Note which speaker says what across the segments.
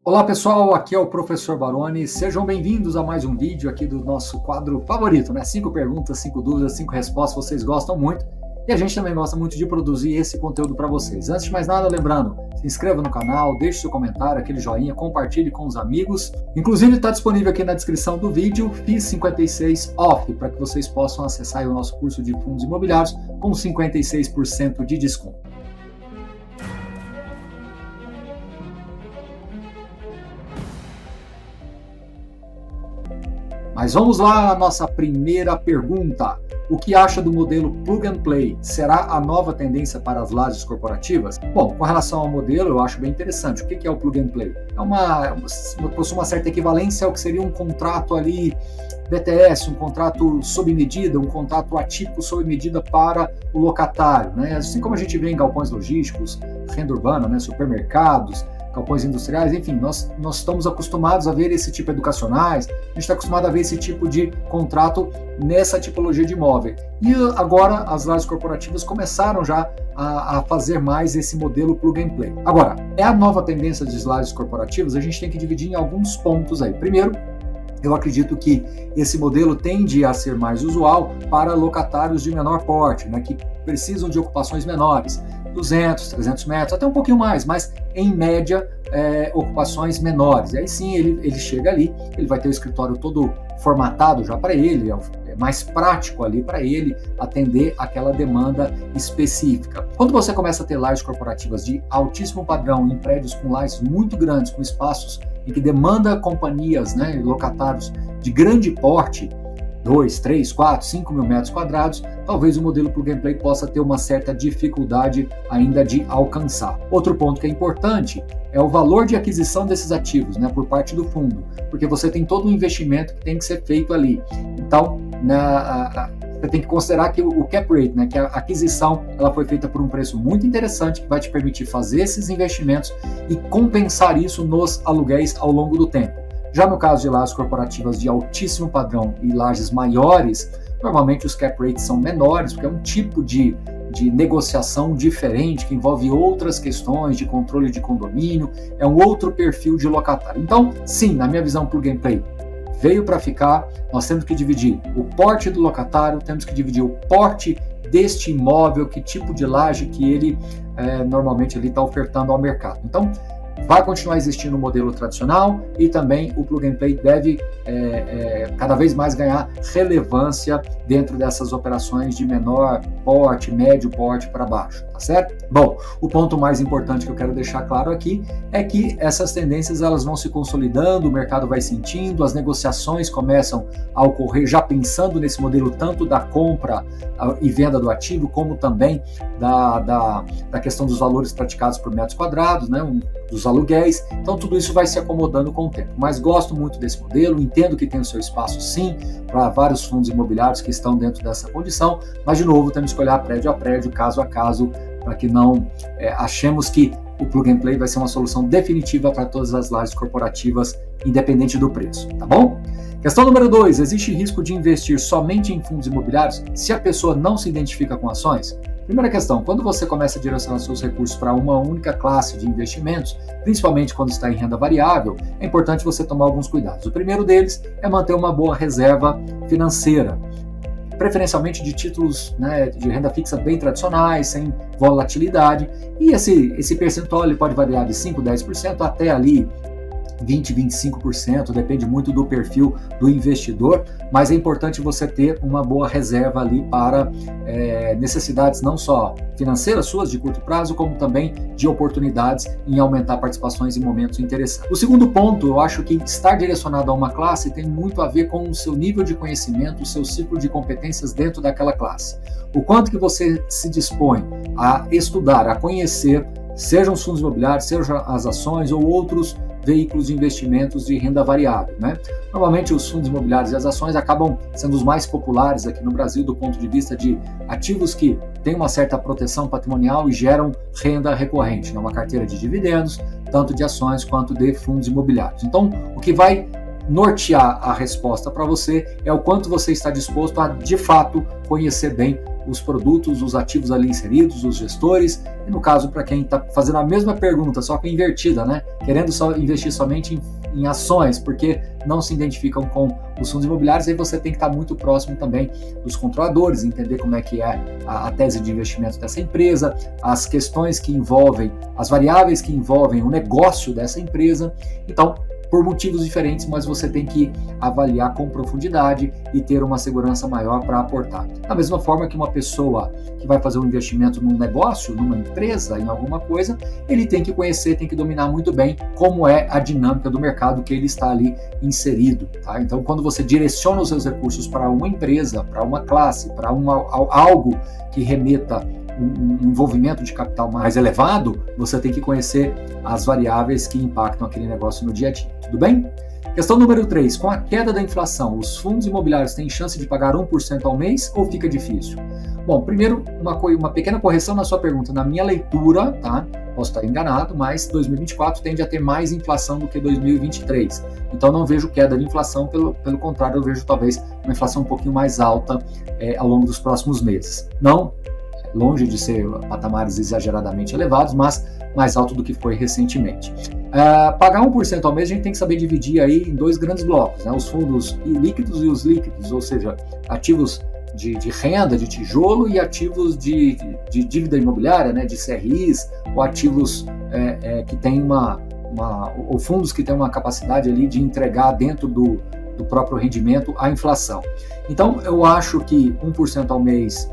Speaker 1: Olá pessoal, aqui é o Professor Baroni, sejam bem-vindos a mais um vídeo aqui do nosso quadro favorito, né? 5 perguntas, 5 dúvidas, 5 respostas, vocês gostam muito e a gente também gosta muito de produzir esse conteúdo para vocês. Antes de mais nada, lembrando, se inscreva no canal, deixe seu comentário, aquele joinha, compartilhe com os amigos. Inclusive está disponível aqui na descrição do vídeo FIIs 56 Off, para que vocês possam acessar o nosso curso de fundos imobiliários com 56% de desconto. Mas vamos lá à nossa primeira pergunta. O que acha do modelo Plug and Play? Será a nova tendência para as lajes corporativas? Bom, com relação ao modelo, eu acho bem interessante. O que é o Plug and Play? Possui uma certa equivalência ao que seria um contrato ali BTS, um contrato sob medida, um contrato atípico sob medida para o locatário, né? Assim como a gente vê em galpões logísticos, renda urbana, né? Supermercados, galpões industriais, enfim, nós estamos acostumados a ver esse tipo educacionais, a gente está acostumado a ver esse tipo de contrato nessa tipologia de imóvel. E agora as lajes corporativas começaram já a fazer mais esse modelo plug and play. Agora, é a nova tendência das lajes corporativas, a gente tem que dividir em alguns pontos aí. Primeiro, eu acredito que esse modelo tende a ser mais usual para locatários de menor porte, né, que precisam de ocupações menores, 200, 300 metros, até um pouquinho mais, mas em média ocupações menores. E aí sim ele chega ali, ele vai ter o escritório todo formatado já para ele, é mais prático ali para ele atender aquela demanda específica. Quando você começa a ter lajes corporativas de altíssimo padrão em prédios com lajes muito grandes, com espaços em que demanda companhias, né, locatários de grande porte, 2, 3, 4, 5 mil metros quadrados, talvez o modelo Plug and Play possa ter uma certa dificuldade ainda de alcançar. Outro ponto que é importante é o valor de aquisição desses ativos, né, por parte do fundo, porque você tem todo um investimento que tem que ser feito ali. Então, você tem que considerar que o cap rate, né, que a aquisição, ela foi feita por um preço muito interessante que vai te permitir fazer esses investimentos e compensar isso nos aluguéis ao longo do tempo. Já no caso de lajes corporativas de altíssimo padrão e lajes maiores, normalmente os cap rates são menores, porque é um tipo de negociação diferente, que envolve outras questões de controle de condomínio, é um outro perfil de locatário. Então, sim, na minha visão, Plug and Play veio para ficar, nós temos que dividir o porte do locatário, temos que dividir o porte deste imóvel, que tipo de laje que ele normalmente está ofertando ao mercado. Então, vai continuar existindo o modelo tradicional e também o Plug and Play deve cada vez mais ganhar relevância dentro dessas operações de menor porte, médio porte para baixo, tá certo? Bom, o ponto mais importante que eu quero deixar claro aqui é que essas tendências elas vão se consolidando, o mercado vai sentindo, as negociações começam a ocorrer já pensando nesse modelo tanto da compra e venda do ativo, como também da questão dos valores praticados por metros quadrados, né, dos aluguéis. Então tudo isso vai se acomodando com o tempo. Mas gosto muito desse modelo, entendo que tem o seu espaço sim, para vários fundos imobiliários que estão dentro dessa condição, mas de novo temos que olhar prédio a prédio, caso a caso, para que não achemos que o Plug and Play vai ser uma solução definitiva para todas as lajes corporativas, independente do preço, tá bom? Questão número 2, existe risco de investir somente em fundos imobiliários se a pessoa não se identifica com ações? Primeira questão, quando você começa a direcionar seus recursos para uma única classe de investimentos, principalmente quando está em renda variável, é importante você tomar alguns cuidados. O primeiro deles é manter uma boa reserva financeira, preferencialmente de títulos, né, de renda fixa bem tradicionais, sem volatilidade, e esse percentual ele pode variar de 5%, 10% até ali 20%, 25%, depende muito do perfil do investidor, mas é importante você ter uma boa reserva ali para necessidades não só financeiras suas de curto prazo, como também de oportunidades em aumentar participações em momentos interessantes. O segundo ponto, eu acho que estar direcionado a uma classe tem muito a ver com o seu nível de conhecimento, o seu ciclo de competências dentro daquela classe. O quanto que você se dispõe a estudar, a conhecer, sejam os fundos imobiliários, sejam as ações ou outros veículos de investimentos de renda variável, né? Normalmente os fundos imobiliários e as ações acabam sendo os mais populares aqui no Brasil do ponto de vista de ativos que têm uma certa proteção patrimonial e geram renda recorrente, né? Uma carteira de dividendos, tanto de ações quanto de fundos imobiliários. Então, o que vai nortear a resposta para você é o quanto você está disposto a, de fato, conhecer bem os produtos, os ativos ali inseridos, os gestores, e no caso para quem está fazendo a mesma pergunta, só que invertida, né? Querendo só investir somente em ações, porque não se identificam com os fundos imobiliários, aí você tem que estar muito próximo também dos controladores, entender como é que é a tese de investimento dessa empresa, as questões que envolvem, as variáveis que envolvem o negócio dessa empresa. Então, por motivos diferentes, mas você tem que avaliar com profundidade e ter uma segurança maior para aportar. Da mesma forma que uma pessoa que vai fazer um investimento num negócio, numa empresa, em alguma coisa, ele tem que conhecer, tem que dominar muito bem como é a dinâmica do mercado que ele está ali inserido. Tá? Então, quando você direciona os seus recursos para uma empresa, para uma classe, para algo que remeta um envolvimento de capital mais elevado, você tem que conhecer as variáveis que impactam aquele negócio no dia a dia. Tudo bem? Questão número 3. Com a queda da inflação, os fundos imobiliários têm chance de pagar 1% ao mês ou fica difícil? Bom, primeiro, uma pequena correção na sua pergunta. Na minha leitura, tá? Posso estar enganado, mas 2024 tende a ter mais inflação do que 2023. Então não vejo queda de inflação, pelo contrário, eu vejo talvez uma inflação um pouquinho mais alta ao longo dos próximos meses. Não longe de ser patamares exageradamente elevados, mas mais alto do que foi recentemente. Pagar 1% ao mês, a gente tem que saber dividir aí em dois grandes blocos, né? Os fundos líquidos e os líquidos, ou seja, ativos de renda, de tijolo, e ativos de dívida imobiliária, né? De CRIs, ou ativos que têm ou fundos que têm uma capacidade ali de entregar dentro do próprio rendimento a inflação. Então, eu acho que 1% ao mês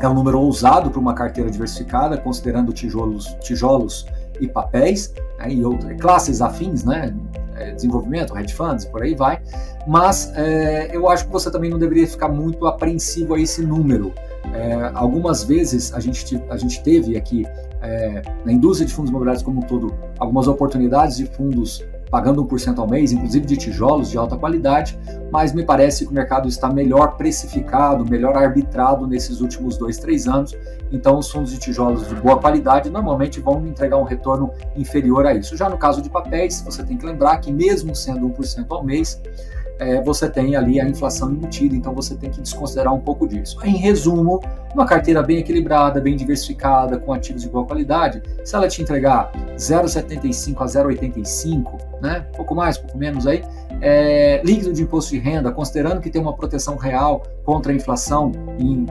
Speaker 1: é um número ousado para uma carteira diversificada, considerando tijolos e papéis, né, e outras classes afins, né, desenvolvimento, hedge funds, por aí vai, mas eu acho que você também não deveria ficar muito apreensivo a esse número. Algumas vezes a gente teve aqui, na indústria de fundos imobiliários como um todo, algumas oportunidades de fundos pagando 1% ao mês, inclusive de tijolos de alta qualidade, mas me parece que o mercado está melhor precificado, melhor arbitrado nesses últimos 2-3 anos, então os fundos de tijolos de boa qualidade normalmente vão entregar um retorno inferior a isso. Já no caso de papéis, você tem que lembrar que mesmo sendo 1% ao mês, você tem ali a inflação embutida, então você tem que desconsiderar um pouco disso. Em resumo, uma carteira bem equilibrada, bem diversificada, com ativos de boa qualidade, se ela te entregar 0,75 a 0,85, né, pouco mais, pouco menos aí, líquido de imposto de renda, considerando que tem uma proteção real contra a inflação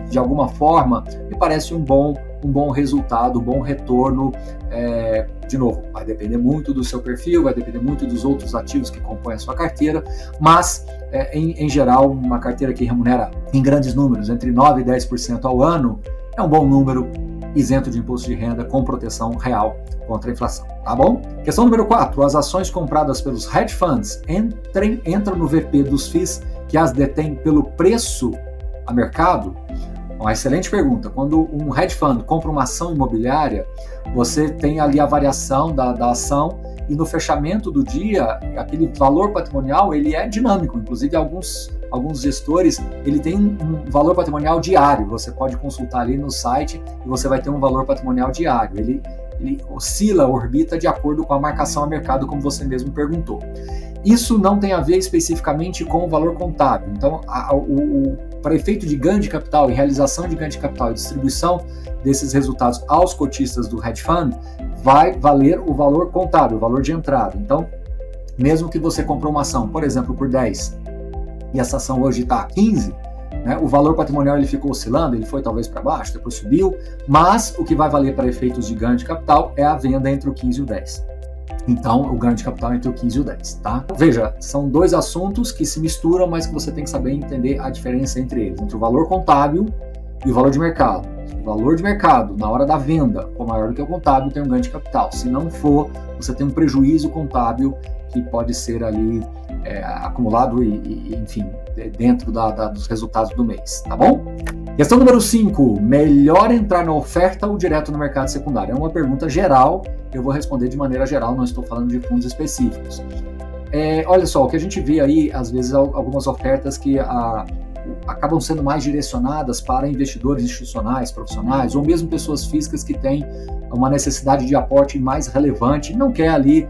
Speaker 1: de alguma forma, me parece um bom resultado, um bom retorno. De novo, vai depender muito do seu perfil, vai depender muito dos outros ativos que compõem a sua carteira, mas em geral, uma carteira que remunera em grandes números, entre 9% e 10% ao ano, é um bom número, isento de imposto de renda, com proteção real contra a inflação, tá bom? Questão número 4, as ações compradas pelos hedge funds entram no VP dos FIIs que as detêm pelo preço a mercado? Uma excelente pergunta. Quando um hedge fund compra uma ação imobiliária, você tem ali a variação da ação, e no fechamento do dia, aquele valor patrimonial ele é dinâmico. Inclusive, alguns gestores ele tem um valor patrimonial diário. Você pode consultar ali no site e você vai ter um valor patrimonial diário. Ele oscila, orbita de acordo com a marcação a mercado, como você mesmo perguntou. Isso não tem a ver especificamente com o valor contábil. Então, para efeito de ganho de capital e realização de ganho de capital e distribuição desses resultados aos cotistas do hedge fund, vai valer o valor contábil, o valor de entrada. Então, mesmo que você comprou uma ação, por exemplo, por 10, e essa ação hoje está a 15, né, o valor patrimonial ele ficou oscilando, ele foi talvez para baixo, depois subiu, mas o que vai valer para efeitos de ganho de capital é a venda entre o 15 e o 10. Então, o ganho de capital é entre o 15 e o 10, tá? Veja, são dois assuntos que se misturam, mas que você tem que saber entender a diferença entre eles, entre o valor contábil e o valor de mercado. O valor de mercado, na hora da venda, for maior do que o contábil, tem um ganho de capital. Se não for, você tem um prejuízo contábil que pode ser ali acumulado e enfim, dentro dos resultados do mês, tá bom? Questão número 5, melhor entrar na oferta ou direto no mercado secundário? É uma pergunta geral, eu vou responder de maneira geral, não estou falando de fundos específicos. Olha só, o que a gente vê aí, às vezes, algumas ofertas que acabam sendo mais direcionadas para investidores institucionais, profissionais, ou mesmo pessoas físicas que têm uma necessidade de aporte mais relevante, não quer ali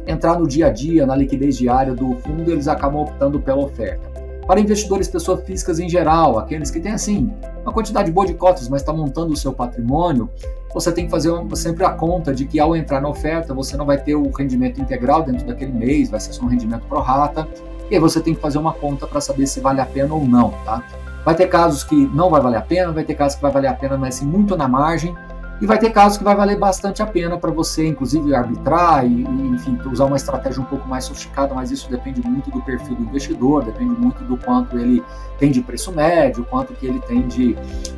Speaker 1: entrar no dia a dia, na liquidez diária do fundo, eles acabam optando pela oferta. Para investidores, pessoas físicas em geral, aqueles que têm assim uma quantidade boa de cotas, mas está montando o seu patrimônio, você tem que fazer sempre a conta de que ao entrar na oferta, você não vai ter o rendimento integral dentro daquele mês, vai ser só um rendimento pro rata, e aí você tem que fazer uma conta para saber se vale a pena ou não, tá? Vai ter casos que não vai valer a pena, vai ter casos que vai valer a pena, mas assim, muito na margem, e vai ter casos que vai valer bastante a pena para você, inclusive, arbitrar e, enfim, usar uma estratégia um pouco mais sofisticada, mas isso depende muito do perfil do investidor, depende muito do quanto ele tem de preço médio, quanto que ele tem de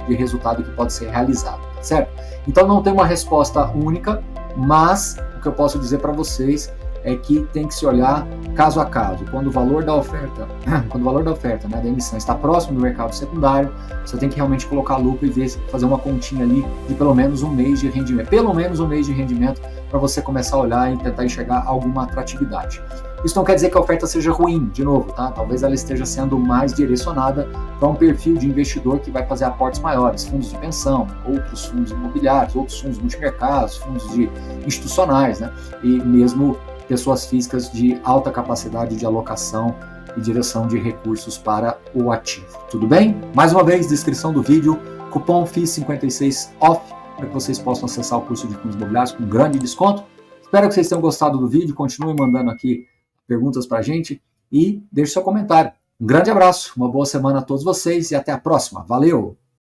Speaker 1: resultado que pode ser realizado, certo? Então não tem uma resposta única, mas o que eu posso dizer para vocês é que tem que se olhar caso a caso. Quando o valor da oferta, né, da emissão está próximo do mercado secundário, você tem que realmente colocar lucro e ver, fazer uma continha ali de pelo menos um mês de rendimento, para você começar a olhar e tentar enxergar alguma atratividade. Isso não quer dizer que a oferta seja ruim, de novo, tá? Talvez ela esteja sendo mais direcionada para um perfil de investidor que vai fazer aportes maiores, fundos de pensão, outros fundos imobiliários, outros fundos multimercados, fundos institucionais, né? E mesmo pessoas físicas de alta capacidade de alocação e direção de recursos para o ativo. Tudo bem? Mais uma vez, descrição do vídeo, cupom FII56 OFF, para que vocês possam acessar o curso de fundos imobiliários com grande desconto. Espero que vocês tenham gostado do vídeo, continuem mandando aqui perguntas para a gente e deixe seu comentário. Um grande abraço, uma boa semana a todos vocês e até a próxima. Valeu!